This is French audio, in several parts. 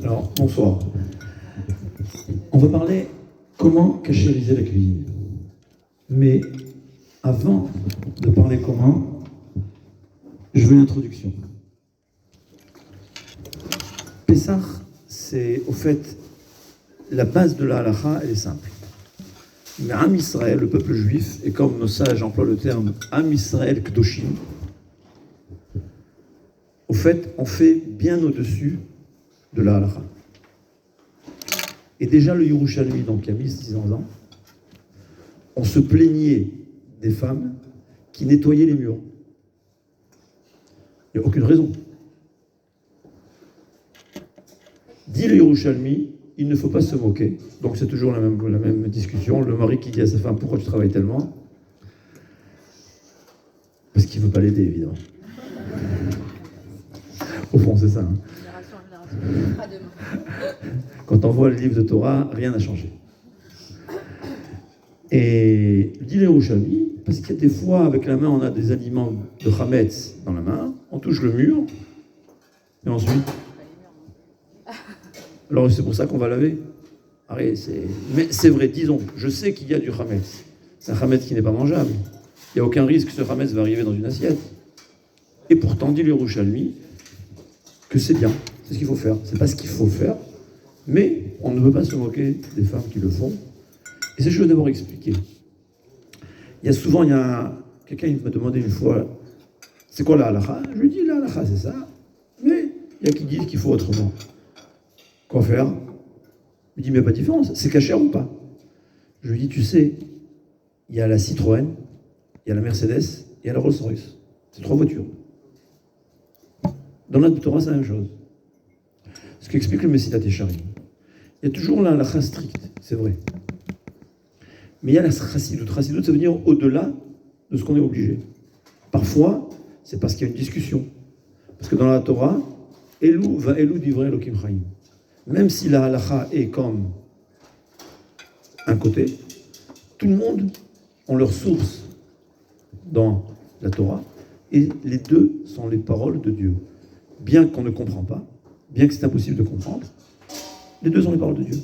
Alors, bonsoir. On va parler comment cachériser la cuisine. Mais avant de parler comment, je veux une introduction. Pessah, c'est au fait la base de la halakha, elle est simple. Mais Am Israël, le peuple juif, et comme nos sages emploient le terme Am Israël Kdoshim, au fait, on fait bien au-dessus de la halakha. Et déjà le Yerushalmi, donc il y a 1600 ans, on se plaignait des femmes qui nettoyaient les murs. Il n'y a aucune raison. Dit le Yerushalmi, il ne faut pas se moquer. Donc c'est toujours la même discussion. Le mari qui dit à sa femme, pourquoi tu travailles tellement? Parce qu'il ne veut pas l'aider, évidemment. Au fond, c'est ça. Hein. Quand on voit le livre de Torah, rien n'a changé. Et dit le Yerushalmi, parce qu'il y a des fois, avec la main, on a des aliments de chametz dans la main, on touche le mur, et ensuite... Alors c'est pour ça qu'on va laver. Mais c'est vrai, disons, je sais qu'il y a du chametz. C'est un chametz qui n'est pas mangeable. Il n'y a aucun risque que ce chametz va arriver dans une assiette. Et pourtant, dit le Yerushalmi, que c'est bien, c'est ce qu'il faut faire. C'est pas ce qu'il faut faire, mais on ne veut pas se moquer des femmes qui le font. Et ça, je veux d'abord expliquer. Quelqu'un m'a demandé une fois, c'est quoi la halakha? Je lui dis, la halakha, c'est ça, mais il y a qui disent qu'il faut autrement. Quoi faire? Il me dit, mais il n'y a pas de différence, c'est cachère ou pas? Je lui dis, tu sais, il y a la Citroën, il y a la Mercedes, et il y a la Rolls-Royce. C'est 3 voitures. Dans la Torah, c'est la même chose. Ce qu'explique le Messilat Yesharim. Il y a toujours la halakha stricte, c'est vrai. Mais il y a la chassidout. Chassidout, ça veut dire au-delà de ce qu'on est obligé. Parfois, c'est parce qu'il y a une discussion. Parce que dans la Torah, Elou va Elou divrei Elokim Chaim. Même si la halakha est comme un côté, tout le monde ont leur source dans la Torah, et les deux sont les paroles de Dieu. Bien qu'on ne comprend pas, bien que c'est impossible de comprendre, les deux sont les paroles de Dieu.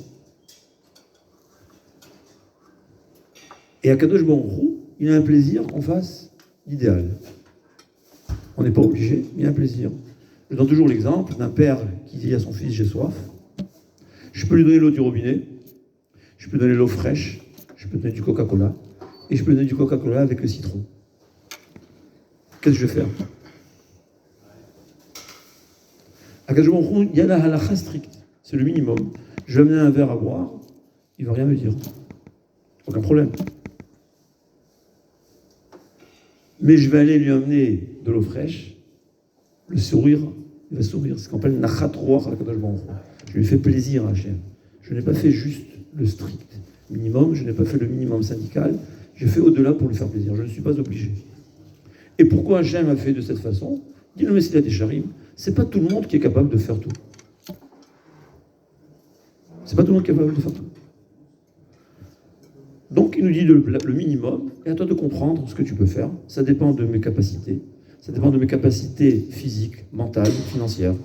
Et à Kadosh Baruch Hu, il a un plaisir qu'on fasse l'idéal. On n'est pas obligé, mais il y a un plaisir. Je donne toujours l'exemple d'un père qui dit à son fils, j'ai soif. Je peux lui donner l'eau du robinet, je peux donner l'eau fraîche, je peux donner du Coca-Cola, et je peux donner du Coca-Cola avec le citron. Qu'est-ce que je vais faire? À Kadosh Baruch Hu, il y a la halakha stricte, c'est le minimum. Je vais amener un verre à boire, il ne va rien me dire. Aucun problème. Mais je vais aller lui amener de l'eau fraîche, le sourire, il va sourire. C'est ce qu'on appelle nachat roach à Kadosh Baruch Hu. Je lui fais plaisir à Hachem. Je n'ai pas fait juste le strict minimum, je n'ai pas fait le minimum syndical, j'ai fait au-delà pour lui faire plaisir. Je ne suis pas obligé. Et pourquoi Hachem a fait de cette façon? Dit le Messilat Yesharim, c'est pas tout le monde qui est capable de faire tout. C'est pas tout le monde qui est capable de faire tout. Donc, il nous dit le minimum, et à toi de comprendre ce que tu peux faire. Ça dépend de mes capacités. Ça dépend de mes capacités physiques, mentales, financières.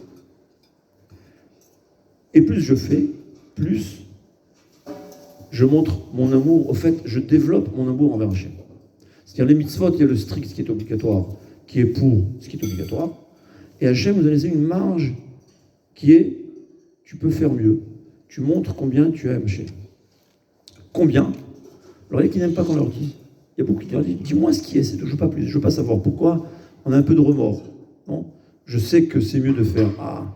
Et plus je fais, plus je montre mon amour. Au fait, je développe mon amour envers Hachem. C'est-à-dire, les mitzvot, il y a le strict, ce qui est obligatoire, qui est pour ce qui est obligatoire. Et Hachem nous a laissé une marge qui est, tu peux faire mieux. Tu montres combien tu aimes Hachem. Combien? Alors, il y a qui n'aiment pas qu'on leur dise. Il y a beaucoup qui leur disent, dis-moi ce qui est, c'est tout, je ne veux pas plus, je ne veux pas savoir pourquoi on a un peu de remords. Non, je sais que c'est mieux de faire. Ah.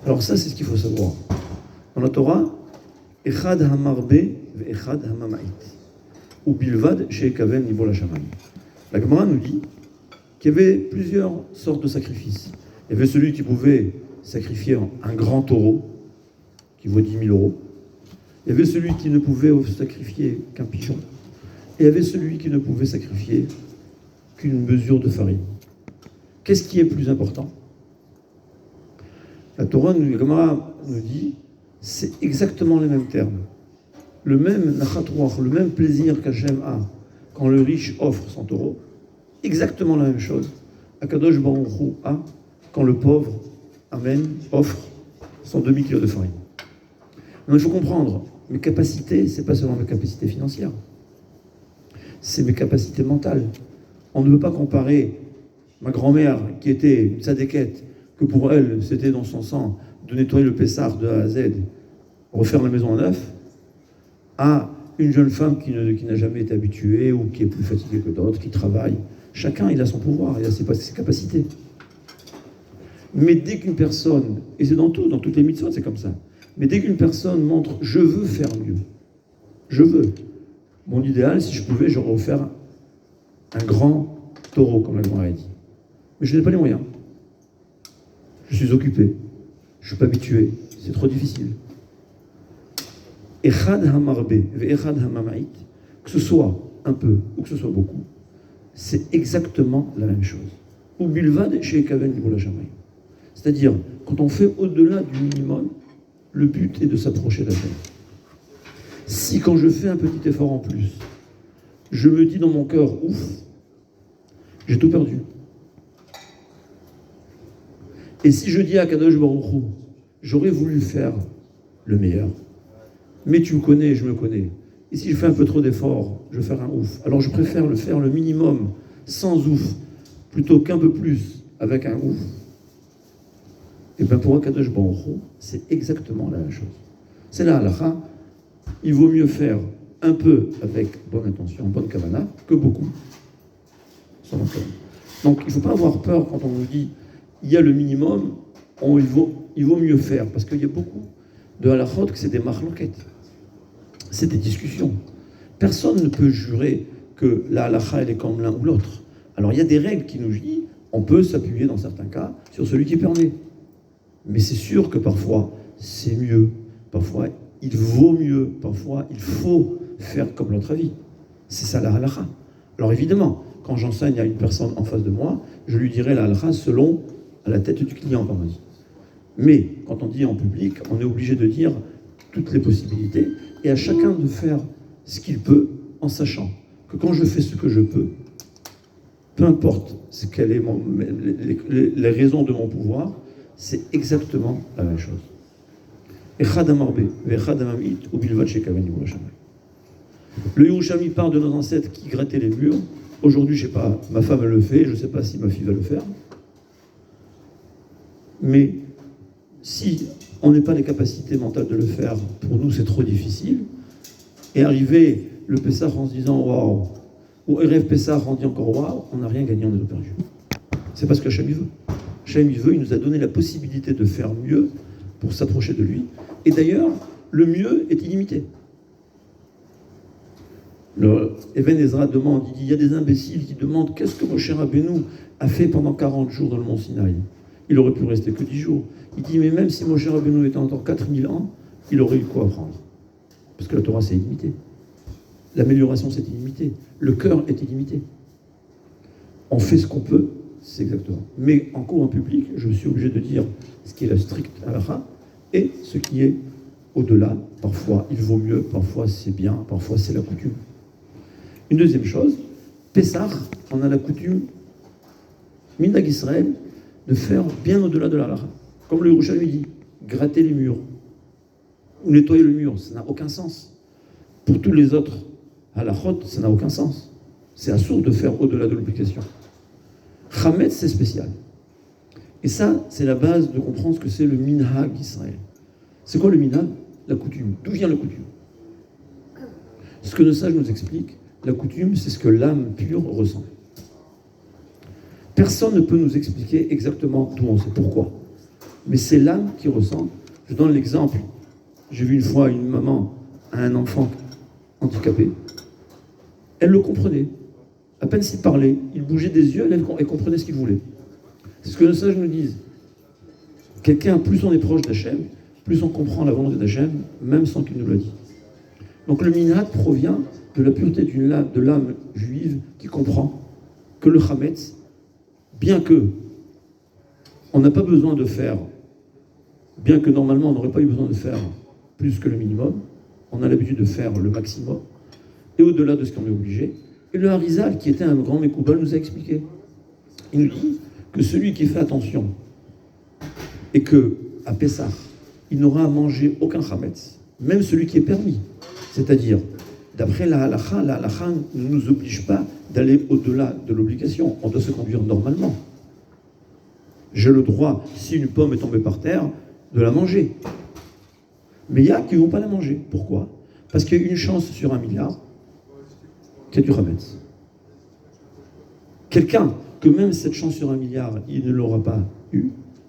Alors ça, c'est ce qu'il faut savoir. Dans la Torah, Echad hamarbe ve'echad hamamait. Ou bilvad she'ekaven nibol hashamayim. La Gemara nous dit qu'il y avait plusieurs sortes de sacrifices. Il y avait celui qui pouvait sacrifier un grand taureau, qui vaut 10 000 euros. Il y avait celui qui ne pouvait sacrifier qu'un pigeon. Et il y avait celui qui ne pouvait sacrifier qu'une mesure de farine. Qu'est-ce qui est plus important? La Torah, la Gemara nous dit, c'est exactement les mêmes termes. Le même nachat ruach, le même plaisir qu'Hachem a quand le riche offre son taureau, exactement la même chose. Akadosh Baruch Hu a quand le pauvre offre 100 demi-kilos de farine. Donc il faut comprendre, mes capacités, c'est pas seulement mes capacités financières, c'est mes capacités mentales. On ne peut pas comparer ma grand-mère, qui était une tzadékette, que pour elle, c'était dans son sang de nettoyer le Pessar de A à Z, refaire la maison en neuf, à une jeune femme qui n'a jamais été habituée ou qui est plus fatiguée que d'autres, qui travaille. Chacun, il a son pouvoir, il a ses capacités. Mais dès qu'une personne, et c'est dans toutes les mitzvot, c'est comme ça, mais dès qu'une personne montre « je veux faire mieux », je veux. Mon idéal, si je pouvais, j'aurais offert un grand taureau, comme la grand-mère a dit. Mais je n'ai pas les moyens. Je suis occupé. Je ne suis pas habitué. C'est trop difficile. Echad hamarbe ve'echad hamamait, que ce soit un peu ou que ce soit beaucoup, c'est exactement la même chose. Ou bilvad chez Kaven Nibola Shamaï. C'est-à-dire, quand on fait au-delà du minimum, le but est de s'approcher d'Hachem. Si quand je fais un petit effort en plus, je me dis dans mon cœur, ouf, j'ai tout perdu. Et si je dis à Kadosh Baruch Hu, j'aurais voulu faire le meilleur, mais tu me connais, je me connais. Et si je fais un peu trop d'efforts, je vais faire un ouf. Alors je préfère le faire le minimum, sans ouf, plutôt qu'un peu plus avec un ouf. Et bien pour Akadosh Baruch Hu, c'est exactement la même chose. C'est la halakha, il vaut mieux faire un peu avec bonne intention, bonne kavana, que beaucoup sans bonne kavana. Donc il ne faut pas avoir peur quand on nous dit il y a le minimum, il vaut mieux faire, parce qu'il y a beaucoup de halakhot que c'est des mahloket, c'est des discussions. Personne ne peut jurer que la halakha elle est comme l'un ou l'autre. Alors il y a des règles qui nous disent on peut s'appuyer dans certains cas sur celui qui permet. Mais c'est sûr que parfois c'est mieux, parfois il vaut mieux, parfois il faut faire comme l'autre avis. C'est ça la halakha. Alors évidemment, quand j'enseigne à une personne en face de moi, je lui dirai la halakha selon à la tête du client, comme on dit. Mais quand on dit en public, on est obligé de dire toutes les possibilités et à chacun de faire ce qu'il peut en sachant que quand je fais ce que je peux, peu importe quelles sont les raisons de mon pouvoir, c'est exactement la même chose. Le Yerushalmi parle de nos ancêtres qui grattaient les murs. Aujourd'hui, je ne sais pas, ma femme elle le fait, je ne sais pas si ma fille va le faire. Mais si on n'a pas les capacités mentales de le faire, pour nous c'est trop difficile. Et arriver le Pessah en se disant waouh, ou Erev Pessah en dit encore waouh, on n'a rien gagné, on est perdu. C'est parce que Hachem il veut. Hachem il veut, il nous a donné la possibilité de faire mieux pour s'approcher de lui. Et d'ailleurs, le mieux est illimité. Le Even Ezra demande, il dit, il y a des imbéciles qui demandent qu'est-ce que Moshe Rabbeinu a fait pendant 40 jours dans le mont Sinaï. Il aurait pu rester que 10 jours. Il dit, mais même si Moshe Rabbeinu était encore 4000 ans, il aurait eu quoi apprendre. Parce que la Torah, c'est illimité. L'amélioration, c'est illimité. Le cœur est illimité. On fait ce qu'on peut, c'est exactement. Mais en cours en public, je suis obligé de dire ce qui est la stricte halakha et ce qui est au-delà. Parfois, il vaut mieux, parfois c'est bien, parfois c'est la coutume. Une deuxième chose, Pessah, on a la coutume, Minhag Israël, de faire bien au-delà de la halakha. Comme le Yerushalmi dit, gratter les murs, ou nettoyer le mur, ça n'a aucun sens. Pour tous les autres halakhot, ça n'a aucun sens. C'est assourd de faire au-delà de l'obligation. Chametz, c'est spécial. Et ça, c'est la base de comprendre ce que c'est le Minhag Israël. C'est quoi le Minhag? La coutume. D'où vient la coutume? Ce que le sage nous explique, la coutume, c'est ce que l'âme pure ressent. Personne ne peut nous expliquer exactement d'où on sait pourquoi. Mais c'est l'âme qui ressent. Je donne l'exemple. J'ai vu une fois une maman à un enfant handicapé. Elle le comprenait. À peine s'il parlait, il bougeait des yeux, elle comprenait ce qu'il voulait. C'est ce que les sages nous disent. Quelqu'un, plus on est proche d'Hachem, plus on comprend la volonté d'Hachem, même sans qu'il nous le dise. Donc le minhag provient de la pureté de l'âme juive qui comprend que le chametz, bien que on n'a pas besoin de faire, bien que normalement on n'aurait pas eu besoin de faire plus que le minimum, on a l'habitude de faire le maximum, et au-delà de ce qu'on est obligé. Et le Harizal, qui était un grand Mekoubal, nous a expliqué. Il nous dit que celui qui fait attention, et que, à Pessah, il n'aura à manger aucun chametz, même celui qui est permis. C'est-à-dire, d'après la halakha ne nous oblige pas d'aller au-delà de l'obligation. On doit se conduire normalement. J'ai le droit, si une pomme est tombée par terre, de la manger. Mais il y a qui ne vont pas la manger. Pourquoi? Parce qu'il y a une chance sur 1 milliard qu'il y a du chametz. Quelqu'un que même cette chance sur 1 milliard, il ne l'aura pas eu,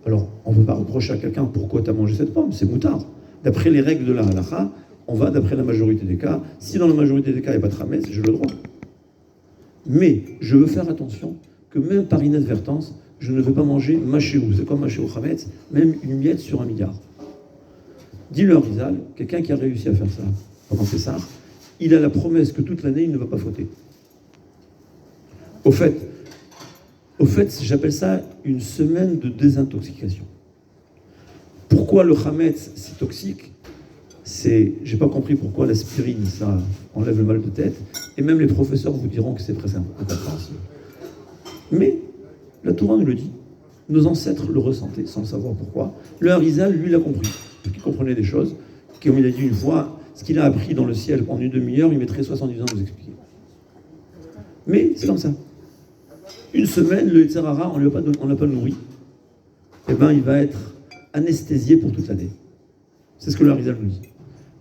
alors on ne peut pas reprocher à quelqu'un pourquoi tu as mangé cette pomme, c'est moutard. D'après les règles de la halakha, on va d'après la majorité des cas. Si dans la majorité des cas, il n'y a pas de chametz, j'ai le droit. Mais je veux faire attention que même par inadvertance, je ne veux pas manger machéou. C'est quoi machéou chametz? Même une miette sur 1 milliard. Dis-le Rizal, quelqu'un qui a réussi à faire ça pendant Pessah, il a la promesse que toute l'année, il ne va pas fauter. Au fait, j'appelle ça une semaine de désintoxication. Pourquoi le chametz si toxique? J'ai pas compris pourquoi l'aspirine, ça enlève le mal de tête, et même les professeurs vous diront que c'est très incompréhensible. Mais la Torah nous le dit, nos ancêtres le ressentaient sans savoir pourquoi. Le Harizal, lui, l'a compris, parce qu'il comprenait des choses, comme il a dit une fois, ce qu'il a appris dans le ciel en une demi-heure, il mettrait 70 ans à nous expliquer. Mais c'est comme ça. Une semaine, le Yetzer Hara, on ne l'a pas nourri, eh ben, il va être anesthésié pour toute l'année. C'est ce que le Harizal nous dit.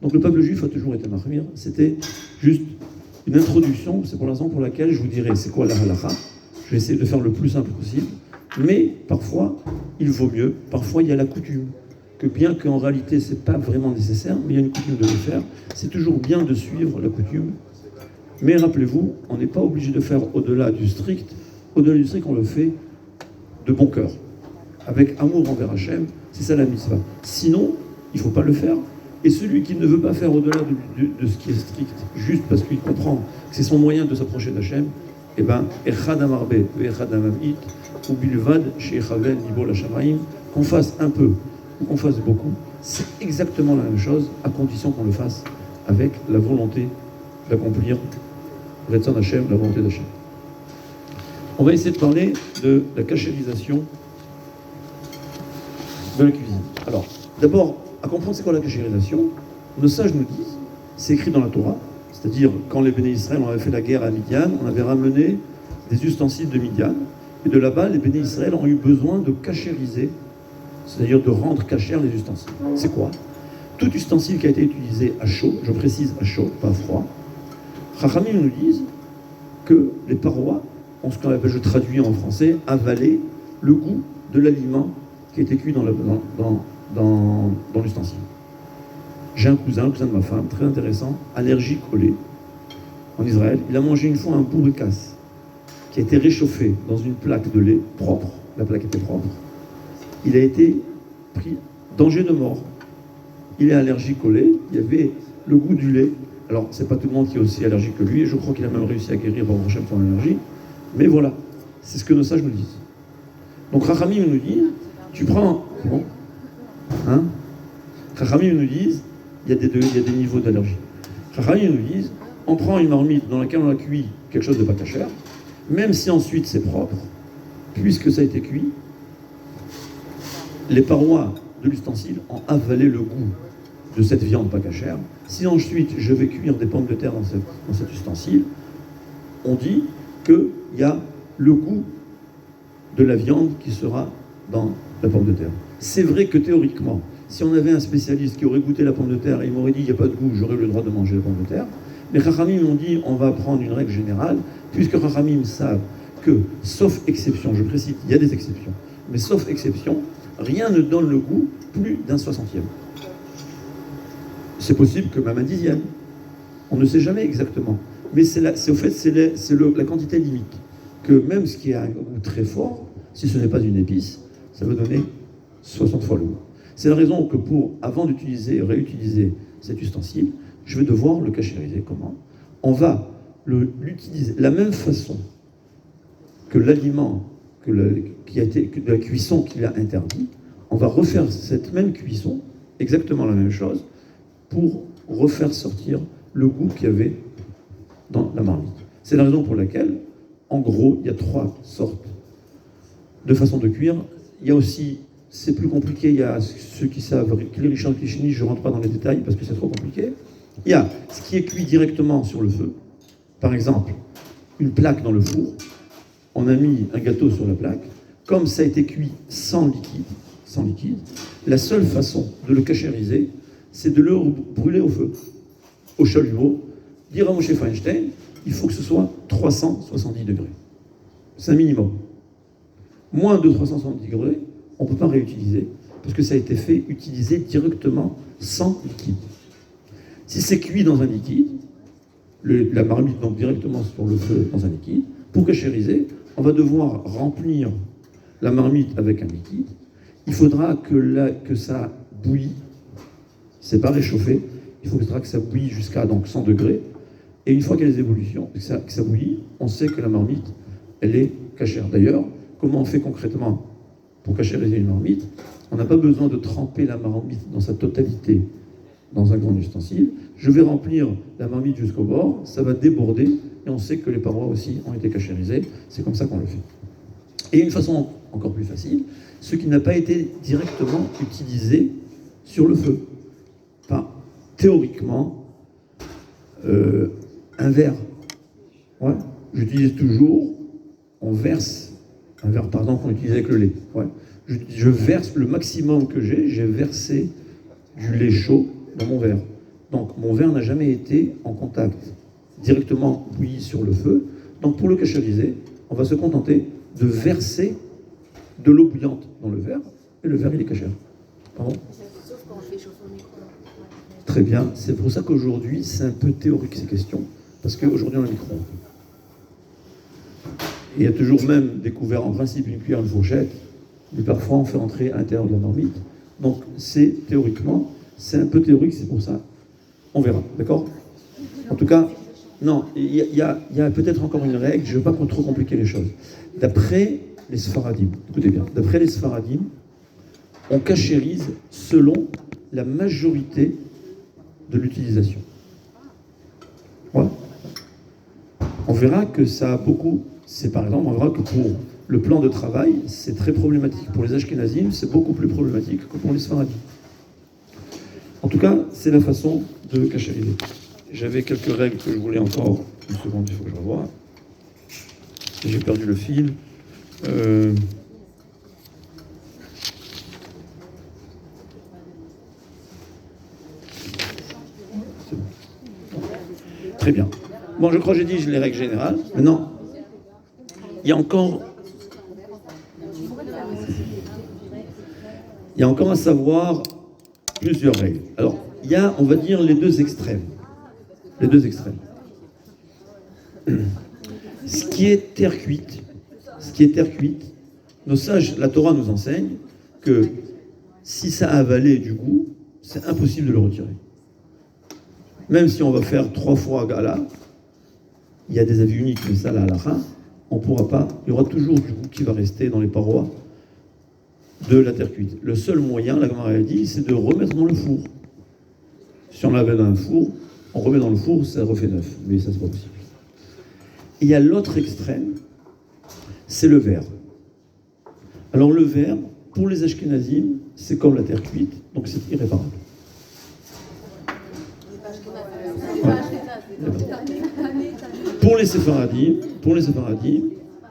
Donc le peuple juif a toujours été mahmir. C'était juste une introduction, c'est pour la raison pour laquelle je vous dirai c'est quoi la halakha. Je vais essayer de faire le plus simple possible. Mais parfois, il vaut mieux, parfois il y a la coutume, que bien qu'en réalité c'est pas vraiment nécessaire, mais il y a une coutume de le faire, c'est toujours bien de suivre la coutume. Mais rappelez-vous, on n'est pas obligé de faire au-delà du strict. Au-delà du strict, on le fait de bon cœur, avec amour envers Hachem, c'est ça la mitzvah. Sinon, il ne faut pas le faire. Et celui qui ne veut pas faire au-delà de ce qui est strict, juste parce qu'il comprend que c'est son moyen de s'approcher d'Hachem, eh bien, Echad Amarbe, Echad Amamit, ou Bilvad, chez Echavel, Nibol Hashamaim, qu'on fasse un peu ou qu'on fasse beaucoup, c'est exactement la même chose, à condition qu'on le fasse avec la volonté d'accomplir Retzon Hachem, la volonté d'Hachem. On va essayer de parler de la cachérisation de la cuisine. Alors, d'abord, à comprendre c'est quoi la cachérisation, nos sages nous disent, c'est écrit dans la Torah, c'est-à-dire quand les Béné Israël ont fait la guerre à Midian, on avait ramené des ustensiles de Midian, et de là-bas, les Béné Israël ont eu besoin de cachériser, c'est-à-dire de rendre cachères les ustensiles. C'est quoi? Tout ustensile qui a été utilisé à chaud, je précise à chaud, pas à froid, Chachamim nous disent que les parois ont ce qu'on appelle, je traduis en français, avaler le goût de l'aliment qui a été cuit dans l'ustensile. J'ai un cousin de ma femme, très intéressant, allergique au lait, en Israël. Il a mangé une fois un bourricasse qui a été réchauffé dans une plaque de lait propre. La plaque était propre. Il a été pris danger de mort. Il est allergique au lait. Il y avait le goût du lait. Alors, c'est pas tout le monde qui est aussi allergique que lui, et je crois qu'il a même réussi à guérir par Hachem son allergie. Mais voilà, c'est ce que nos sages nous disent. Donc, Chachamim nous dit, tu prends... Bon, hein? Chachamim nous disent, il y a des niveaux d'allergie. Chachamim nous disent, on prend une marmite dans laquelle on a cuit quelque chose de pas cachère, même si ensuite c'est propre, puisque ça a été cuit, les parois de l'ustensile ont avalé le goût de cette viande pas cachère. Si ensuite je vais cuire des pommes de terre dans cet ustensile, on dit qu'il y a le goût de la viande qui sera dans la pomme de terre. C'est vrai que théoriquement, si on avait un spécialiste qui aurait goûté la pomme de terre et il m'aurait dit il n'y a pas de goût, j'aurais le droit de manger la pomme de terre. Mais Chachamim m'ont dit on va prendre une règle générale, puisque Chachamim savent que, sauf exception, je précise, il y a des exceptions, mais sauf exception, rien ne donne le goût plus d'un 60e. C'est possible que même un 10e. On ne sait jamais exactement. Mais c'est la quantité limite. Que même ce qui a un goût très fort, si ce n'est pas une épice, ça va donner 60 fois le goût. C'est la raison que avant d'utiliser, réutiliser cet ustensile, je vais devoir le cachériser. Comment? On va l'utiliser de la même façon que l'aliment, de la cuisson qu'il a interdit. On va refaire cette même cuisson, exactement la même chose, pour refaire sortir le goût qu'il y avait dans la marmite. C'est la raison pour laquelle, en gros, il y a 3 sortes de façons de cuire. Il y a aussi c'est plus compliqué. Il y a ceux qui savent, Richard Kishni, je ne rentre pas dans les détails parce que c'est trop compliqué. Il y a ce qui est cuit directement sur le feu. Par exemple, une plaque dans le four. On a mis un gâteau sur la plaque. Comme ça a été cuit sans liquide, la seule façon de le cachériser, c'est de le brûler au feu, au chalumeau. Dire à Moshe Feinstein, il faut que ce soit 370 degrés. C'est un minimum. Moins de 370 degrés, on ne peut pas réutiliser, parce que ça a été fait utiliser directement sans liquide. Si c'est cuit dans un liquide, la marmite donc directement sur le feu dans un liquide, pour cachériser, on va devoir remplir la marmite avec un liquide. Il faudra que ça bouillit. C'est pas réchauffé. Il faudra que ça bouillit jusqu'à donc 100 degrés. Et une fois qu'il y a les ébullitions, que ça bouillit, on sait que la marmite, elle est cachère. D'ailleurs, comment on fait concrètement pour cachériser une marmite? On n'a pas besoin de tremper la marmite dans sa totalité dans un grand ustensile. Je vais remplir la marmite jusqu'au bord, ça va déborder, et on sait que les parois aussi ont été cachérisées. C'est comme ça qu'on le fait. Et une façon encore plus facile, ce qui n'a pas été directement utilisé sur le feu. Enfin, théoriquement, un verre. Ouais. J'utilise toujours, on verse, un verre par exemple qu'on utilise avec le lait. Ouais. Je verse le maximum que j'ai versé du lait chaud dans mon verre. Donc mon verre n'a jamais été en contact directement bouilli sur le feu. Donc pour le cachériser, on va se contenter de verser de l'eau bouillante dans le verre, et le verre il est cachère. Pardon ? Sauf quand on fait chauffer au micro. Très bien, c'est pour ça qu'aujourd'hui c'est un peu théorique ces questions, parce qu'aujourd'hui on a le micro. Et il y a toujours même découvert en principe une cuillère, une fourchette, mais parfois on fait entrer à l'intérieur de la marmite. Donc c'est théoriquement, c'est un peu théorique, c'est pour ça. On verra, d'accord ? En tout cas, non, il y a peut-être encore une règle, je ne veux pas trop compliquer les choses. D'après les Sfaradim, écoutez bien, d'après les Sfaradim, on cachérise selon la majorité de l'utilisation. Voilà. On verra que ça a beaucoup, c'est par exemple, on verra que pour le plan de travail, c'est très problématique. Pour les Ashkenazim, c'est beaucoup plus problématique que pour les Sfaradim. En tout cas, c'est la façon de cachériser. J'avais quelques règles que je voulais encore. Une seconde, il faut que je revoie. J'ai perdu le fil. C'est bon. Très bien. Bon, je crois que j'ai dit les règles générales. Maintenant, il y a encore à savoir plusieurs règles. Alors, il y a, on va dire, les deux extrêmes. Les deux extrêmes. Ce qui est terre cuite, nos sages, la Torah nous enseigne que si ça a avalé du goût, c'est impossible de le retirer. Même si on va faire 3 fois gala, il y a des avis uniques, mais ça, la halakha, on ne pourra pas, il y aura toujours du goût qui va rester dans les parois de la terre cuite. Le seul moyen, la Gemara a dit, c'est de remettre dans le four. Si on l'avait dans un four, on remet dans le four, ça refait neuf. Mais ça, c'est pas possible. Et il y a l'autre extrême, c'est le verre. Alors le verre, pour les Ashkenazim, c'est comme la terre cuite, donc c'est irréparable. Ouais. Pour les Séfaradim,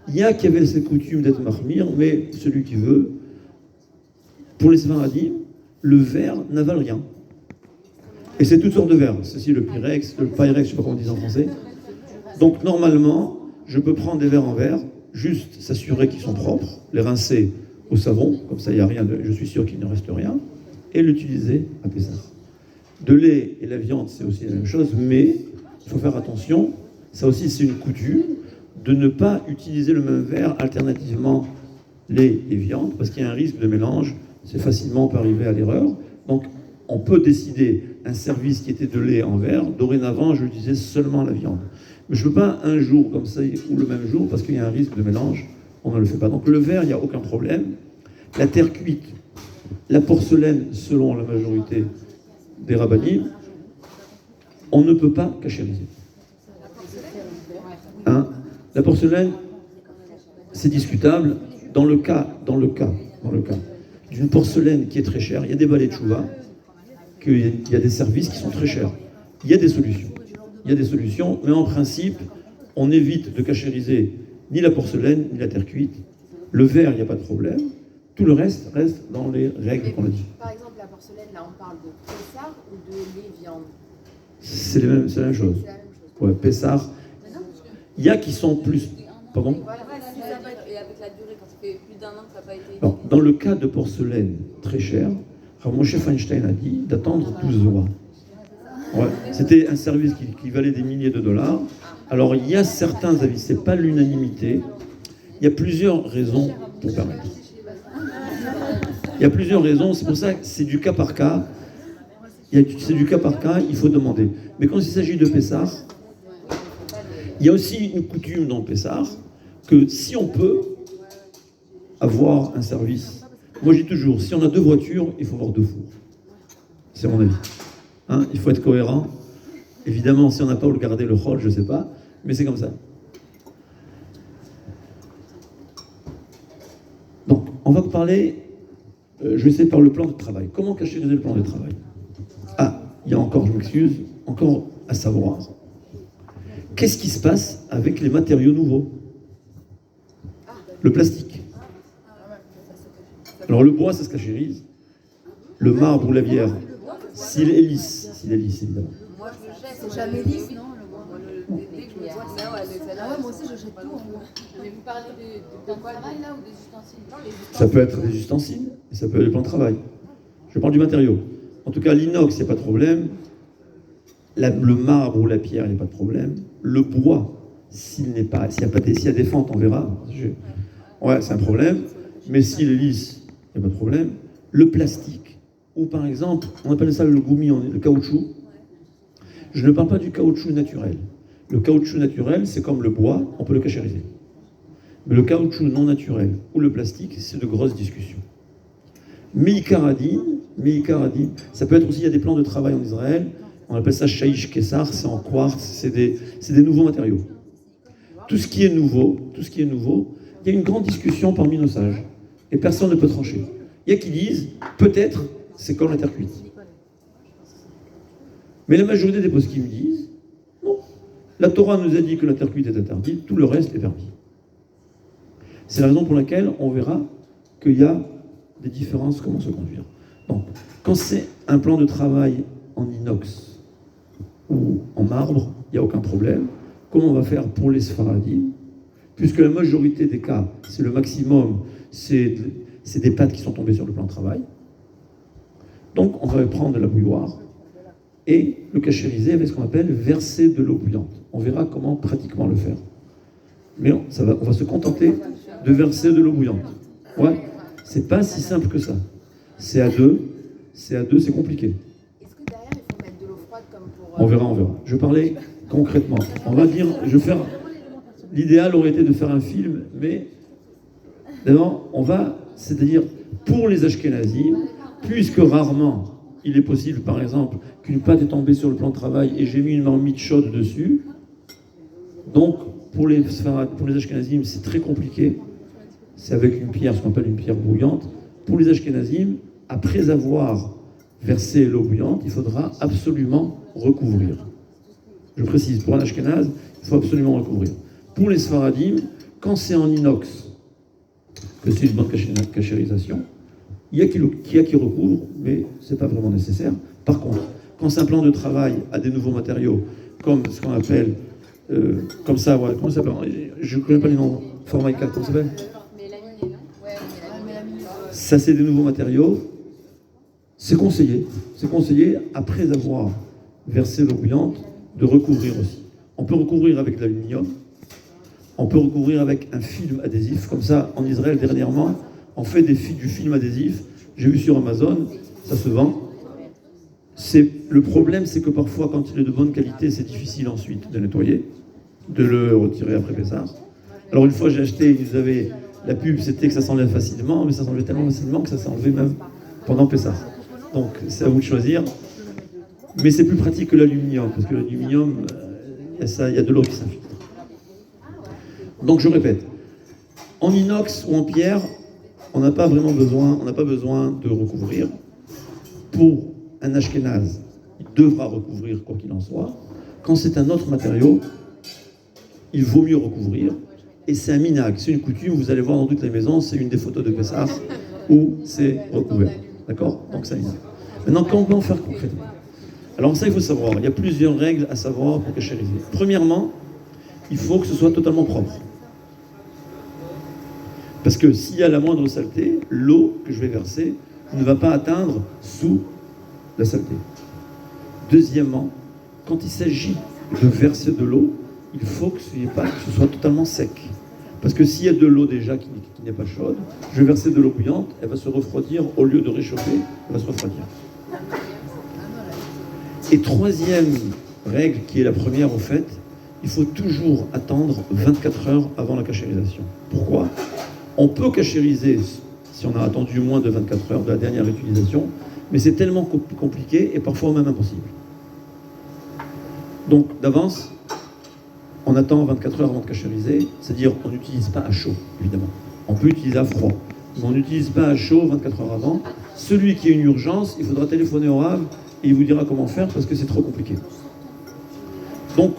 il y a qui avait cette coutume d'être mahmir, mais celui qui veut, pour les Séfaradim, le verre n'avale rien. Et c'est toutes sortes de verres. Ceci, le Pyrex, le Pyrex, je ne sais pas comment on dit en français. Donc, normalement, je peux prendre des verres en verre, juste s'assurer qu'ils sont propres, les rincer au savon, comme ça, il n'y a rien, je suis sûr qu'il ne reste rien, et l'utiliser à Pessah. De lait et la viande, c'est aussi la même chose, mais il faut faire attention, ça aussi, c'est une coutume, de ne pas utiliser le même verre alternativement lait et viande, parce qu'il y a un risque de mélange, c'est facilement, on peut arriver à l'erreur. Donc, on peut décider un service qui était de lait en verre. Dorénavant, je disais seulement la viande. Mais je ne veux pas un jour comme ça ou le même jour parce qu'il y a un risque de mélange. On ne le fait pas. Donc le verre, il n'y a aucun problème. La terre cuite, la porcelaine, selon la majorité des rabbinim, on ne peut pas cachériser. Hein? La porcelaine, c'est discutable dans le cas d'une porcelaine qui est très chère. Il y a des balais de chouva, qu'il y a des services qui sont très chers. Il y a des solutions. Il y a des solutions, mais en principe, on évite de cachériser ni la porcelaine, ni la terre cuite. Le verre, il n'y a pas de problème. Tout le reste dans les règles qu'on a dit. Par exemple, la porcelaine, là, on parle de Pessar ou de lait viande? C'est la même chose. C'est la même chose. Ouais, Pessar. Il y a qui sont plus... Pardon? Voilà, et avec la durée, quand ça fait plus d'un an que ça n'a pas été... Alors, dans le cas de porcelaine très chère, Moshe Feinstein a dit d'attendre 12 mois. Ouais, c'était un service qui valait des milliers de dollars. Alors, il y a certains avis, ce n'est pas l'unanimité. Il y a plusieurs raisons pour permettre. Il y a plusieurs raisons, c'est pour ça que c'est du cas par cas. C'est du cas par cas, il faut demander. Mais quand il s'agit de Pessar, il y a aussi une coutume dans le Pessar que si on peut avoir un service, moi je dis toujours, si on a 2 voitures, il faut avoir 2 fours. C'est mon avis. Hein, il faut être cohérent. Évidemment, si on n'a pas où le garder le rôle, je ne sais pas, mais c'est comme ça. Donc, on va parler, je vais essayer par le plan de travail. Comment cachériser le plan de travail? Ah, il y a encore, je m'excuse, encore à savoir. Qu'est-ce qui se passe avec les matériaux nouveaux? Le plastique. Alors le bois, ça se cachérise. Le marbre ou la bière, s'il est lisse évidemment. Moi, je jette. C'est jamais lisse, non? Dès que je me vois ça, Ah ouais, moi aussi je jette tout. Mais vous parlez de quoi? Travail là ou des ustensiles? Non, les ustensiles. Ça peut être des ustensiles, et ça peut être des plans de travail. Je parle du matériau. En tout cas, l'inox, il n'y a pas de problème. Le marbre ou la pierre, il n'y a pas de problème. Le bois, s'il y a des fentes, on verra. Ouais, c'est un problème. Mais s'il est lisse, il n'y a pas de problème. Le plastique, ou par exemple, on appelle ça le goumi, le caoutchouc. Je ne parle pas du caoutchouc naturel. Le caoutchouc naturel, c'est comme le bois, on peut le cachériser. Mais le caoutchouc non naturel ou le plastique, c'est de grosses discussions. Meikaradine, ça peut être aussi, il y a des plans de travail en Israël, on appelle ça Shaish Kessar, c'est en quartz, c'est des nouveaux matériaux. Tout ce qui est nouveau, il y a une grande discussion parmi nos sages, et personne ne peut trancher. Il y a qui disent, peut-être, c'est comme la terre cuite. Mais la majorité des postes qui me disent, non. La Torah nous a dit que la terre cuite est interdite, tout le reste est permis. C'est la raison pour laquelle on verra qu'il y a des différences, comment se conduire. Donc, quand c'est un plan de travail en inox ou en marbre, il n'y a aucun problème. Comment on va faire pour les sfaradim? Puisque la majorité des cas, c'est le maximum, c'est des pâtes qui sont tombées sur le plan de travail. Donc, on va prendre de la bouilloire et le cachériser avec ce qu'on appelle verser de l'eau bouillante. On verra comment pratiquement le faire. Mais on va se contenter de verser de l'eau bouillante. Ouais, c'est pas si simple que ça. C'est à deux, c'est compliqué. Est-ce que derrière, il faut mettre de l'eau froide comme pour... On verra. Je parlais concrètement. On va dire, l'idéal aurait été de faire un film, mais d'abord, c'est-à-dire, pour les Ashkénazim, puisque rarement il est possible, par exemple, qu'une pâte est tombée sur le plan de travail et j'ai mis une marmite chaude dessus, donc pour les Ashkénazim, c'est très compliqué. C'est avec une pierre, ce qu'on appelle une pierre bouillante. Pour les Ashkénazim, après avoir versé l'eau bouillante, il faudra absolument recouvrir. Je précise, pour un Ashkénaz, il faut absolument recouvrir. Pour les Sfaradim, quand c'est en inox, que c'est une bonne cachérisation, il y a qui recouvrent, mais ce n'est pas vraiment nécessaire. Par contre, quand c'est un plan de travail à des nouveaux matériaux, comme ce qu'on appelle, comme ça, ouais, comment ça s'appelle? Je ne connais pas les noms, Formica, comment ça s'appelle? Ça, c'est des nouveaux matériaux. C'est conseillé, après avoir versé l'eau bouillante, de recouvrir aussi. On peut recouvrir avec de l'aluminium, on peut recouvrir avec un film adhésif, comme ça, en Israël, dernièrement, on fait du film adhésif. J'ai vu sur Amazon, ça se vend. Le problème, c'est que parfois, quand il est de bonne qualité, c'est difficile ensuite de nettoyer, de le retirer après Pessah. Alors une fois, j'ai acheté, ils avaient la pub, c'était que ça s'enlève facilement, mais ça s'enlevait tellement facilement que ça s'est enlevé même pendant Pessah. Donc, c'est à vous de choisir. Mais c'est plus pratique que l'aluminium, parce que l'aluminium, il y a de l'eau qui s'infiltre. Donc, je répète, en inox ou en pierre, on n'a pas besoin de recouvrir. Pour un ashkénaze, il devra recouvrir quoi qu'il en soit. Quand c'est un autre matériau, il vaut mieux recouvrir. Et c'est un minag, c'est une coutume, vous allez voir dans toutes les maisons, c'est une des photos de Pessah où c'est recouvert. D'accord? Donc c'est un minag. Maintenant, comment on peut en faire concrètement? Alors ça, il faut savoir, il y a plusieurs règles à savoir pour cachériser. Premièrement, il faut que ce soit totalement propre. Parce que s'il y a la moindre saleté, l'eau que je vais verser ne va pas atteindre sous la saleté. Deuxièmement, quand il s'agit de verser de l'eau, il faut que ce soit totalement sec. Parce que s'il y a de l'eau déjà qui n'est pas chaude, je vais verser de l'eau bouillante, elle va se refroidir au lieu de réchauffer, elle va se refroidir. Et troisième règle, qui est la première au fait, il faut toujours attendre 24 heures avant la cachérisation. Pourquoi? On peut cachériser si on a attendu moins de 24 heures de la dernière utilisation, mais c'est tellement compliqué et parfois même impossible. Donc d'avance, on attend 24 heures avant de cachériser, c'est-à-dire on n'utilise pas à chaud, évidemment. On peut utiliser à froid, mais on n'utilise pas à chaud 24 heures avant. Celui qui a une urgence, il faudra téléphoner au Rav et il vous dira comment faire parce que c'est trop compliqué. Donc,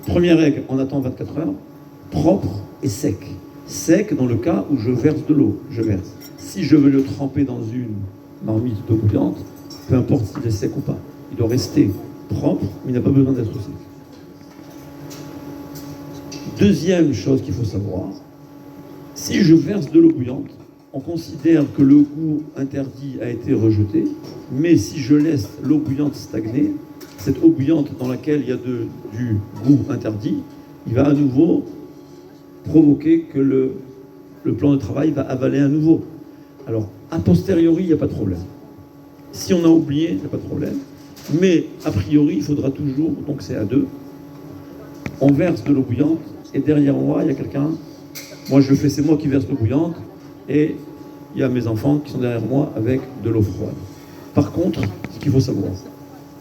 première règle, on attend 24 heures, propre et sec. Sec dans le cas où je verse de l'eau, je verse. Si je veux le tremper dans une marmite d'eau bouillante, peu importe s'il est sec ou pas, il doit rester propre, mais il n'a pas besoin d'être sec. Deuxième chose qu'il faut savoir, si je verse de l'eau bouillante, on considère que le goût interdit a été rejeté, mais si je laisse l'eau bouillante stagner, cette eau bouillante dans laquelle il y a du goût interdit, il va à nouveau provoquer que le plan de travail va avaler à nouveau. Alors, a posteriori, il n'y a pas de problème. Si on a oublié, il n'y a pas de problème. Mais, a priori, il faudra toujours, donc c'est à deux, on verse de l'eau bouillante, et derrière moi, il y a quelqu'un, moi je fais, c'est moi qui verse l'eau bouillante, et il y a mes enfants qui sont derrière moi avec de l'eau froide. Par contre, ce qu'il faut savoir,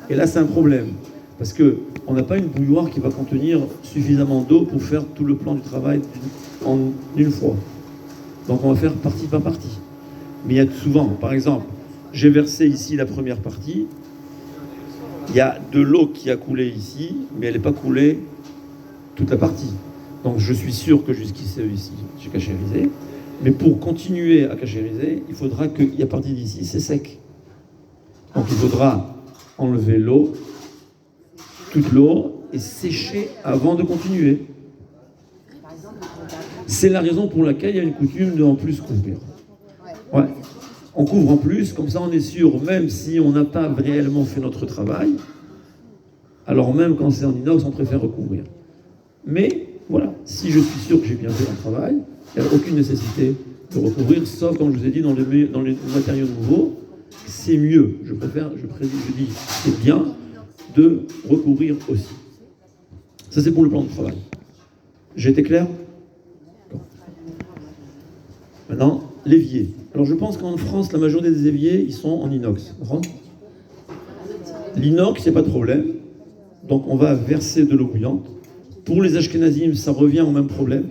et là c'est un problème, parce qu'on n'a pas une bouilloire qui va contenir suffisamment d'eau pour faire tout le plan du travail en une fois. Donc on va faire partie par partie. Mais il y a souvent, par exemple, j'ai versé ici la première partie, il y a de l'eau qui a coulé ici, mais elle n'est pas coulée toute la partie. Donc je suis sûr que jusqu'ici, j'ai cachérisé. Mais pour continuer à cachériser, il faudra qu'à partir d'ici, c'est sec. Donc il faudra enlever l'eau, toute l'eau, et sécher avant de continuer. C'est la raison pour laquelle il y a une coutume de en plus couvrir. Ouais. On couvre en plus, comme ça on est sûr, même si on n'a pas réellement fait notre travail, alors même quand c'est en inox, on préfère recouvrir. Mais voilà, si je suis sûr que j'ai bien fait mon travail, il n'y a aucune nécessité de recouvrir, sauf comme je vous ai dit, dans les matériaux nouveaux, c'est mieux. Je dis, c'est bien de recouvrir aussi. Ça c'est pour le plan de travail. J'ai été clair? Maintenant, l'évier. Alors je pense qu'en France, la majorité des éviers, ils sont en inox. L'inox, c'est pas de problème. Donc on va verser de l'eau bouillante. Pour les ashkénazim, ça revient au même problème.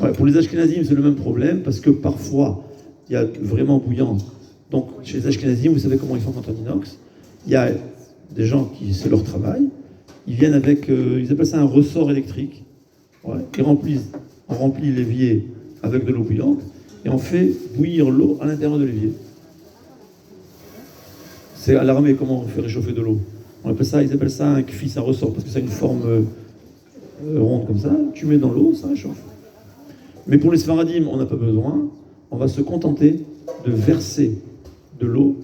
Ouais, pour les ashkénazim, c'est le même problème parce que parfois, il y a vraiment bouillant. Donc chez les ashkénazim, vous savez comment ils font quand on inox. Il y a des gens qui, c'est leur travail. Ils viennent avec, ils appellent ça un ressort électrique. Ouais, on remplit l'évier avec de l'eau bouillante et on fait bouillir l'eau à l'intérieur de l'évier. C'est à l'armée comment on fait réchauffer de l'eau. Ils appellent ça un kfis, un ressort, parce que ça a une forme ronde comme ça. Tu mets dans l'eau, ça réchauffe. Mais pour les sfaradim, on n'a pas besoin. On va se contenter de verser de l'eau.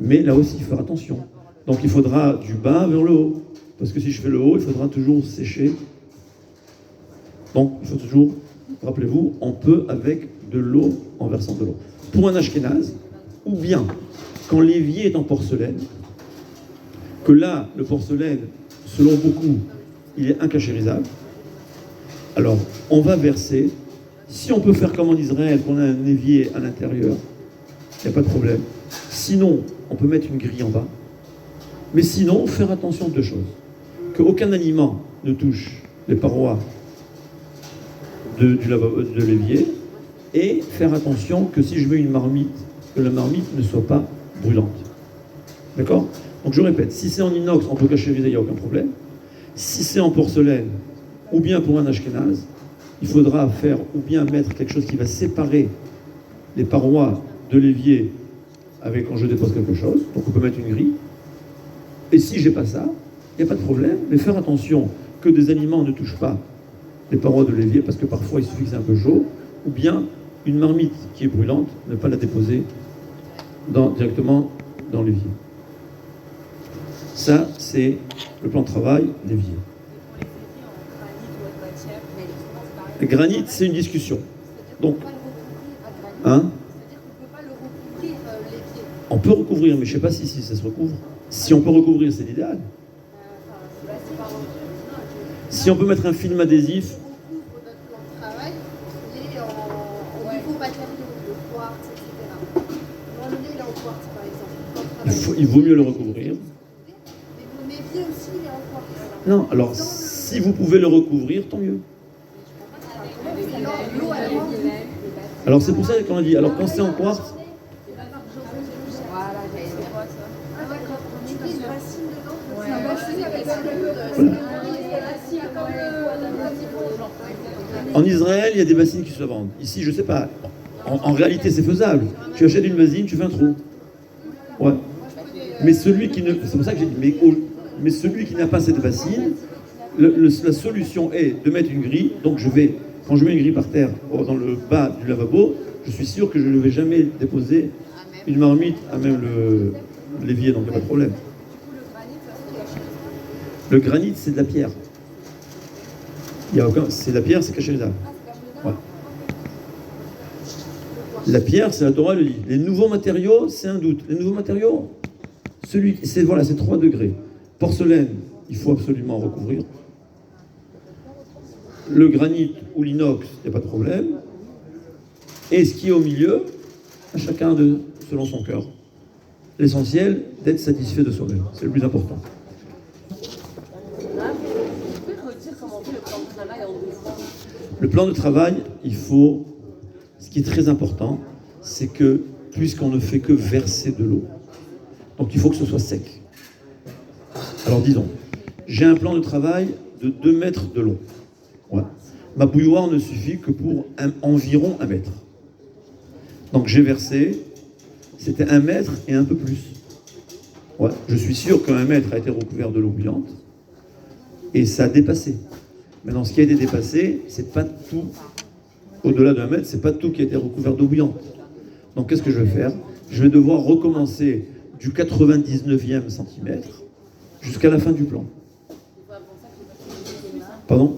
Mais là aussi, il faut faire attention. Donc il faudra du bas vers le haut. Parce que si je fais le haut, il faudra toujours sécher. Donc il faut toujours, rappelez-vous, on peut avec de l'eau en versant de l'eau. Pour un ashkénaze, ou bien quand l'évier est en porcelaine, que là, le porcelaine, selon beaucoup, il est incachérisable. Alors, on va verser. Si on peut faire comme en Israël, qu'on a un évier à l'intérieur, il n'y a pas de problème. Sinon, on peut mettre une grille en bas. Mais sinon, faire attention à deux choses. Qu'aucun aliment ne touche les parois de l'évier Et faire attention que si je mets une marmite, que la marmite ne soit pas brûlante. D'accord? Donc je répète, si c'est en inox, on peut cachériser, il n'y a aucun problème. Si c'est en porcelaine, ou bien pour un ashkénaze, il faudra faire ou bien mettre quelque chose qui va séparer les parois de l'évier avec quand je dépose quelque chose. Donc on peut mettre une grille. Et si j'ai pas ça, il n'y a pas de problème, mais faire attention que des aliments ne touchent pas les parois de l'évier, parce que parfois il suffit que c'est un peu chaud, ou bien une marmite qui est brûlante, ne pas la déposer directement dans l'évier. Ça, c'est le plan de travail, l'évier. Le granit, c'est une discussion. Donc, hein? On peut recouvrir, mais je ne sais pas si ça se recouvre. Si on peut recouvrir, c'est l'idéal. Si on peut mettre un film adhésif. Il vaut mieux le recouvrir. Non, alors si vous pouvez le recouvrir, tant mieux. Alors c'est pour ça qu'on a dit, alors quand c'est en quartz, en Israël, il y a des bassines qui se vendent. Ici, je sais pas. En réalité, c'est faisable. Tu achètes une bassine, tu fais un trou. Ouais. Mais celui qui ne, c'est pour ça que j'ai dit, mais celui qui n'a pas cette bassine, la solution est de mettre une grille. Donc quand je mets une grille par terre dans le bas du lavabo, je suis sûr que je ne vais jamais déposer une marmite à même l'évier, donc il n'y a pas de problème. Le granit, c'est de la pierre. C'est la pierre, c'est caché les âmes. Ouais. La pierre, c'est la Torah, le lit. Les nouveaux matériaux, c'est un doute. Les nouveaux matériaux, c'est 3 degrés. Porcelaine, il faut absolument recouvrir. Le granit ou l'inox, il n'y a pas de problème. Et ce qui est au milieu, à chacun selon son cœur. L'essentiel, d'être satisfait de soi-même. C'est le plus important. Le plan de travail, ce qui est très important, c'est que, puisqu'on ne fait que verser de l'eau, donc il faut que ce soit sec. Alors disons, j'ai un plan de travail de 2 mètres de long. Ouais. Ma bouilloire ne suffit que pour environ 1 mètre. Donc j'ai versé, c'était 1 mètre et un peu plus. Ouais. Je suis sûr qu'1 mètre a été recouvert de l'eau bouillante, et ça a dépassé. Maintenant, ce qui a été dépassé, c'est pas tout, au-delà d'1 mètre, c'est pas tout qui a été recouvert d'eau bouillante. Donc, qu'est-ce que je vais faire? Je vais devoir recommencer du 99e centimètre jusqu'à la fin du plan. Pardon?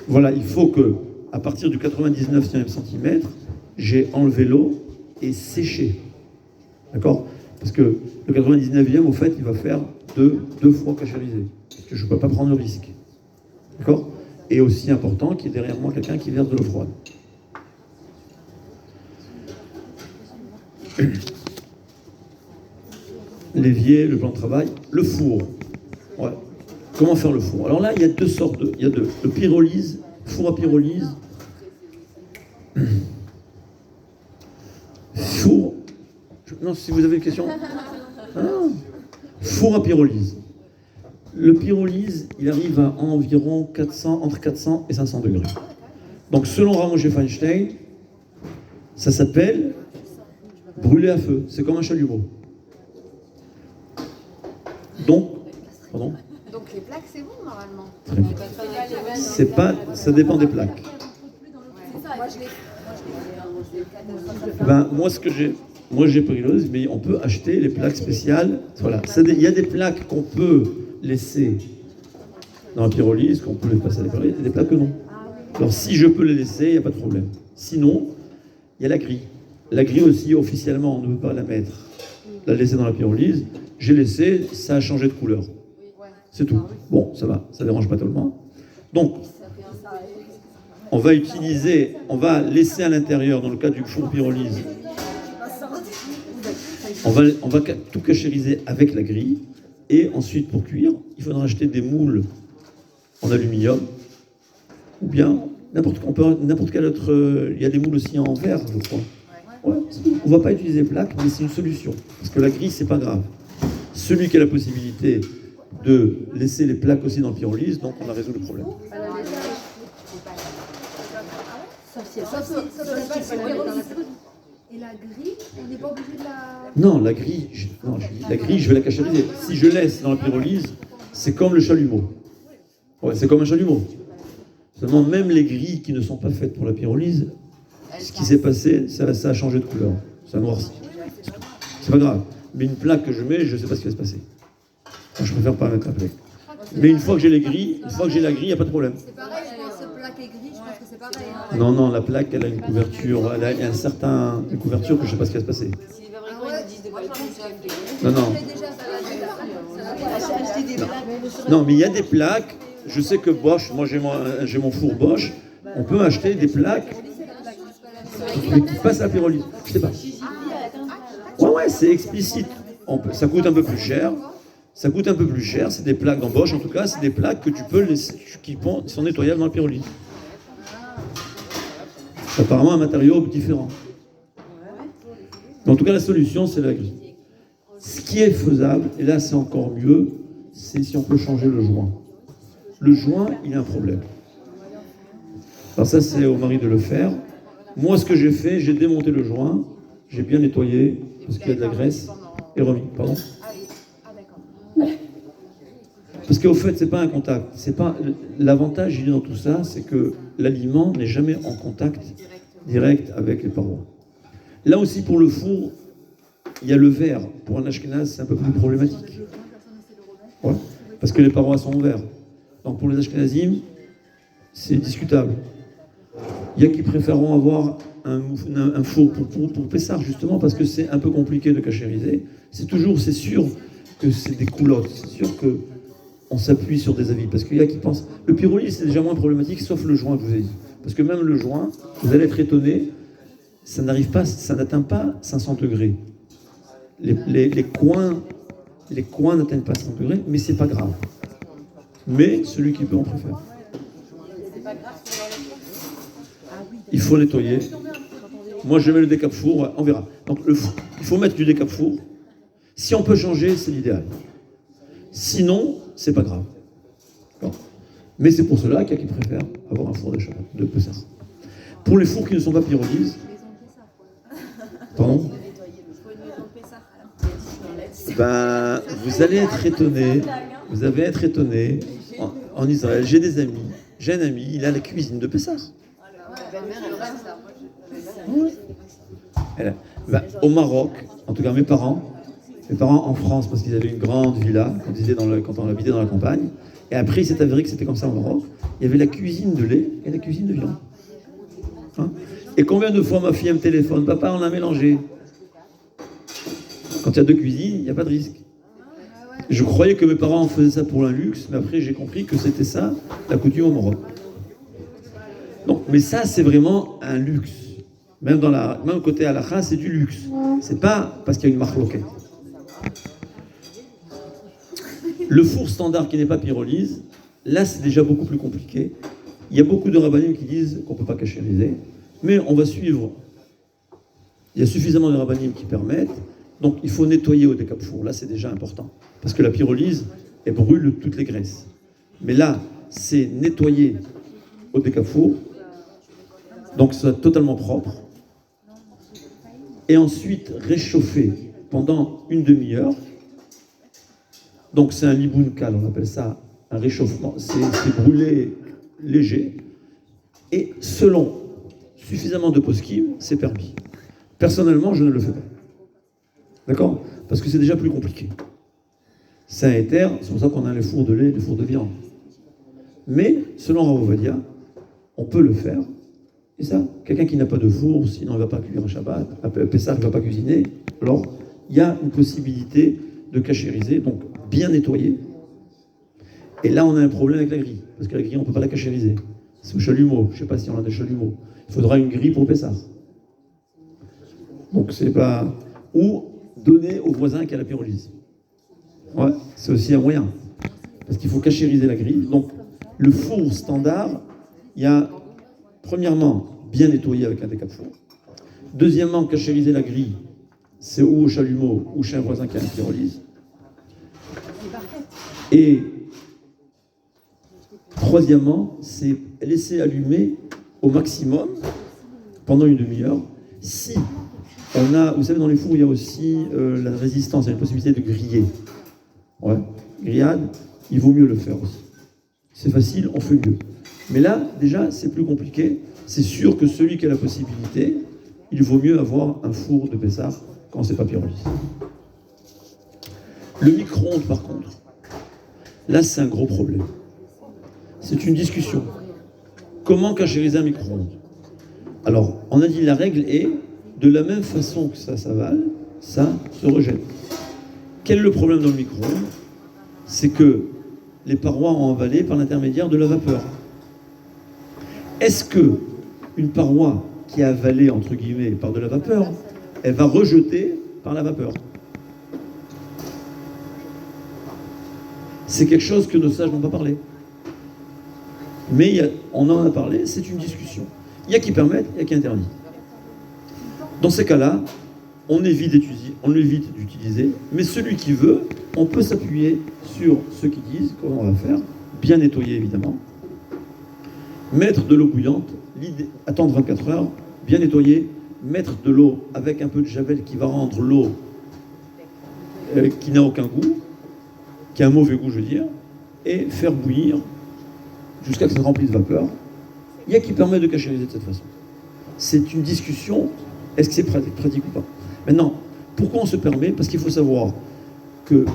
Voilà, il faut que, à partir du 99e centimètre, j'ai enlevé l'eau et séché. D'accord? Parce que le 99e, au fait, il va faire deux fois cachérisé. Parce que je ne peux pas prendre le risque. D'accord? Et aussi important qu'il y ait derrière moi quelqu'un qui verse de l'eau froide. L'évier, le plan de travail, le four. Ouais. Comment faire le four? Alors là, il y a 2 sortes il y a le pyrolyse, four à pyrolyse. Four. Non, si vous avez une question. Four à pyrolyse. Le pyrolyse, il arrive à environ entre 400 et 500 degrés. Donc selon Ramoshe Feinstein, ça s'appelle brûler à feu. C'est comme un chalumeau. Donc les plaques, c'est bon normalement. Très bien. Ça dépend des plaques. Moi j'ai pyrolyse, mais on peut acheter les plaques spéciales. Voilà. Il y a des plaques qu'on peut laisser dans la pyrolyse, qu'on peut les passer à la pyrolyse, et des plaques que non. Alors si je peux les laisser, il n'y a pas de problème. Sinon, il y a la grille. La grille aussi, officiellement, on ne veut pas la laisser dans la pyrolyse. J'ai laissé, ça a changé de couleur. C'est tout. Bon, ça va, ça ne dérange pas tout le monde. Donc, on va laisser à l'intérieur, dans le cas du four pyrolyse, on va tout cachériser avec la grille. Et ensuite, pour cuire, il faudra acheter des moules en aluminium ou bien N'importe quel autre. Il y a des moules aussi en verre, je crois. Ouais, on ne va pas utiliser plaque, mais c'est une solution. Parce que la grille, c'est pas grave. Celui qui a la possibilité de laisser les plaques aussi dans le pyrolyse, donc on a résolu le problème. Et la grille, on n'est pas obligé de la... Non, la grille, je vais la cachériser. Si je laisse dans la pyrolyse, c'est comme le chalumeau. Ouais, c'est comme un chalumeau. Seulement, même les grilles qui ne sont pas faites pour la pyrolyse, ce qui s'est passé, ça a changé de couleur. Ça noircit. C'est pas grave. Mais une plaque que je mets, je ne sais pas ce qui va se passer. Enfin, je préfère pas mettre la plaque. Mais une fois que j'ai les grilles, une fois que j'ai la grille, il n'y a pas de problème. C'est pareil, je pense, plaque et grille, je pense que c'est pareil. Hein. Non, la plaque, elle a une couverture, elle a une couverture que je ne sais pas ce qui va se passer. Si les fabricants ils disent de quoi Non. Non, mais il y a des plaques. Je sais que Bosch, moi j'ai mon four Bosch, on peut acheter des plaques qui passent à la pyrolyse. Je sais pas. Ouais, c'est explicite. Ça coûte un peu plus cher. C'est des plaques dans Bosch, en tout cas, c'est des plaques que tu peux laisser, qui sont nettoyables dans la pyrolyse. C'est apparemment un matériau différent. Mais en tout cas, la solution, c'est la grille. Ce qui est faisable, et là c'est encore mieux, c'est si on peut changer le joint. Le joint, il a un problème. Alors ça, c'est au mari de le faire. Moi, ce que j'ai fait, j'ai démonté le joint, j'ai bien nettoyé, parce qu'il y a de la graisse, et remis. Pardon ? d'accord. Parce qu'au fait, c'est pas un contact. L'avantage, il est dans tout ça, c'est que l'aliment n'est jamais en contact direct avec les parois. Là aussi, pour le four, il y a le verre. Pour un ashkénaze, c'est un peu plus problématique. Ouais, parce que les parois sont en verre. Donc pour les ashkénazim, c'est discutable. Il y a qui préféreront avoir un four pour Pessah, justement, parce que c'est un peu compliqué de cachériser. C'est sûr que c'est des coulottes. C'est sûr qu'on s'appuie sur des avis. Parce qu'il y a qui pensent... Le pyrolyse, c'est déjà moins problématique, sauf le joint, que je vous ai dit. Parce que même le joint, vous allez être étonné, ça n'atteint pas 500 degrés. Les coins n'atteignent pas 100 degrés, mais c'est pas grave. Mais celui qui peut en préfère. Il faut nettoyer. Moi, je mets le décape-four, on verra. Donc, il faut mettre du décape-four. Si on peut changer, c'est l'idéal. Sinon, c'est pas grave. Bon. Mais c'est pour cela qu'il y a qui préfèrent avoir un four de Shabbat, de Pessah. Pour les fours qui ne sont pas pyrolyses, pardon. Ben, vous allez être étonné. Vous allez être étonné. En Israël, j'ai un ami, il a la cuisine de Pessah. Au Maroc, en tout cas mes parents en France, parce qu'ils avaient une grande villa, quand on habitait dans la campagne, et après il s'est avéré que c'était comme ça au Maroc, il y avait la cuisine de lait et la cuisine de viande. Hein? Et combien de fois ma fille me téléphone, papa, on a mélangé. Quand il y a deux cuisines, il n'y a pas de risque. Je croyais que mes parents faisaient ça pour un luxe, mais après j'ai compris que c'était ça, la coutume au Maroc. Donc, mais ça, c'est vraiment un luxe. Même côté halakha, c'est du luxe. C'est pas parce qu'il y a une marloquette. Le four standard qui n'est pas pyrolyse, là, c'est déjà beaucoup plus compliqué. Il y a beaucoup de rabbanim qui disent qu'on ne peut pas cachériser, mais on va suivre. Il y a suffisamment de rabbanim qui permettent. Donc, il faut nettoyer au décape-four. Là, c'est déjà important. Parce que la pyrolyse, elle brûle toutes les graisses. Mais là, c'est nettoyer au décape-four. Donc, ça soit totalement propre. Et ensuite, réchauffer pendant une demi-heure. Donc, c'est un liboun kal, on appelle ça un réchauffement. C'est brûlé léger. Et selon suffisamment de poskim, c'est permis. Personnellement, je ne le fais pas. D'accord ? Parce que c'est déjà plus compliqué. C'est un éther, c'est pour ça qu'on a les fours de lait, les fours de viande. Mais, selon Rav Ovadia, on peut le faire. Et ça, quelqu'un qui n'a pas de four, sinon il ne va pas cuire un Shabbat, à Pessah, il ne va pas cuisiner, alors il y a une possibilité de cachériser, donc bien nettoyer. Et là, on a un problème avec la grille, parce que la grille, on ne peut pas la cachériser. C'est au chalumeau, je ne sais pas si on a des chalumeaux. Il faudra une grille pour Pessah. Donc c'est pas... Ou donner au voisin qui a la pyrolyse. Ouais, c'est aussi un moyen. Parce qu'il faut cachériser la grille. Donc, le four standard, il y a Premièrement, bien nettoyer avec un décapsuleur. Deuxièmement, cachériser la grille, c'est ou au chalumeau ou chez un voisin qui a une pyrolyse. Et troisièmement, c'est laisser allumer au maximum pendant une demi-heure. Si on a, vous savez, dans les fours, il y a aussi la résistance, il y a une possibilité de griller. Ouais, grillade, il vaut mieux le faire aussi. C'est facile, on fait mieux. Mais là, déjà, c'est plus compliqué. C'est sûr que celui qui a la possibilité, il vaut mieux avoir un four de Pessah quand c'est pas pyrolyse. Le micro-ondes, par contre, là, c'est un gros problème. C'est une discussion. Comment cachériser un micro-ondes? Alors, on a dit la règle est, de la même façon que ça s'avale, ça se rejette. Quel est le problème dans le micro-ondes? C'est que les parois ont avalé par l'intermédiaire de la vapeur. Est-ce que une paroi qui est avalée, entre guillemets, par de la vapeur, elle va rejeter par la vapeur? C'est quelque chose que nos sages n'ont pas parlé. Mais on en a parlé, c'est une discussion. Il y a qui permettent, il y a qui interdisent. Dans ces cas-là, on évite d'utiliser, mais celui qui veut, on peut s'appuyer sur ceux qui disent comment on va faire, bien nettoyer évidemment, mettre de l'eau bouillante, attendre 24 heures, bien nettoyer, mettre de l'eau avec un peu de javel qui va rendre l'eau qui n'a aucun goût, qui a un mauvais goût je veux dire, et faire bouillir jusqu'à ce que ça remplisse de vapeur. Il y a qui permet de cachériser de cette façon. C'est une discussion, est-ce que c'est pratique ou pas? Maintenant, pourquoi on se permet? Parce qu'il faut savoir que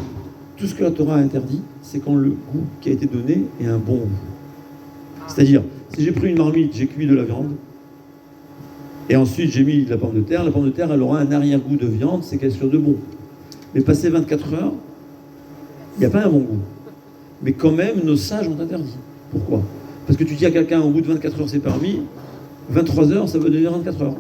tout ce que la Torah a interdit, c'est quand le goût qui a été donné est un bon goût. C'est-à-dire, si j'ai pris une marmite, j'ai cuit de la viande, et ensuite j'ai mis de la pomme de terre elle aura un arrière-goût de viande, c'est quelque chose de bon. Mais passé 24 heures, il n'y a pas un bon goût. Mais quand même, nos sages ont interdit. Pourquoi? Parce que tu dis à quelqu'un, au bout de 24 heures c'est permis, 23 heures ça veut devenir 24 heures.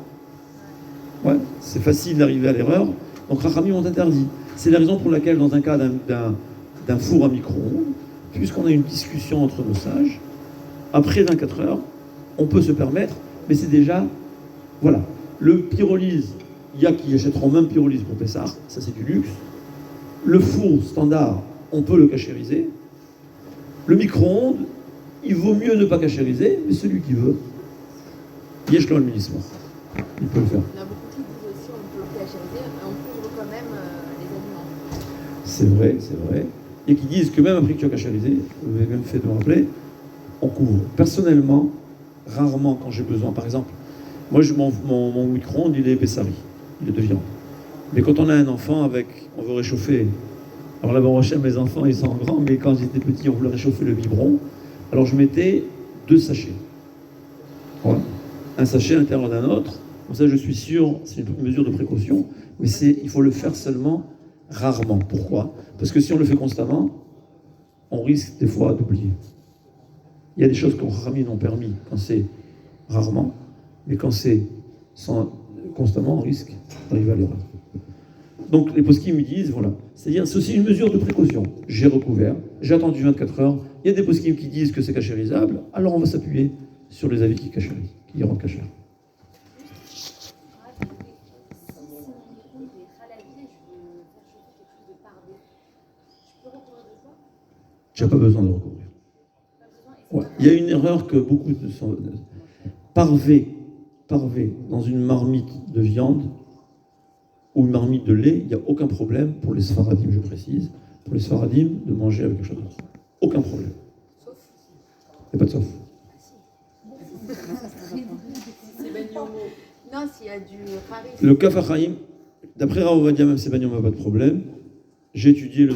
Ouais, c'est facile d'arriver à l'erreur, donc Rachamim ont interdit. C'est la raison pour laquelle, dans un cas d'un four à micro-ondes, puisqu'on a une discussion entre nos sages, après 24 heures, on peut se permettre, mais c'est déjà, voilà. Le pyrolyse, il y a qui achèteront même pyrolyse pour Pessah, ça c'est du luxe. Le four standard, on peut le cachériser. Le micro-ondes, il vaut mieux ne pas cachériser, mais celui qui veut, Yeshlo al Minismo, il peut le faire. Il y en a beaucoup qui disent aussi on peut le cachériser, mais on couvre quand même les aliments. C'est vrai, c'est vrai. Et qui disent que même après que tu as cachérisé, vous avez même fait de me rappeler, on couvre. Personnellement, rarement quand j'ai besoin, par exemple, moi mon micro-ondes il est Pessari, il est de viande. Mais quand on a un enfant avec, on veut réchauffer, alors là bon mes enfants ils sont grands, mais quand j'étais petit on voulait réchauffer le biberon, alors je mettais 2 sachets. Voilà. Un sachet à l'intérieur d'un autre, comme ça je suis sûr, c'est une mesure de précaution, mais il faut le faire seulement rarement. Pourquoi? Parce que si on le fait constamment, on risque des fois d'oublier. Il y a des choses que Rachamim ont permis quand c'est rarement, mais quand c'est constamment, on risque d'arriver à l'erreur. Donc les poskim me disent, voilà, c'est-à-dire c'est aussi une mesure de précaution. J'ai recouvert, j'ai attendu 24 heures, il y a des poskim qui disent que c'est cachérisable, alors on va s'appuyer sur les avis qui cachérisent, qui rendent cachère. Tu n'as pas besoin de recouvrir. Ouais. Il y a une erreur que beaucoup de parver dans une marmite de viande ou une marmite de lait, il n'y a aucun problème pour les Sfaradim, je précise, pour les Sfaradim de manger avec quelque chose d'autre. Aucun problème. Il n'y a pas de sauf. Non, s'il y a du haris. Le Kaf HaChaim, d'après Rav Ovadia, même c'est Bagnon, pas de problème. J'ai étudié le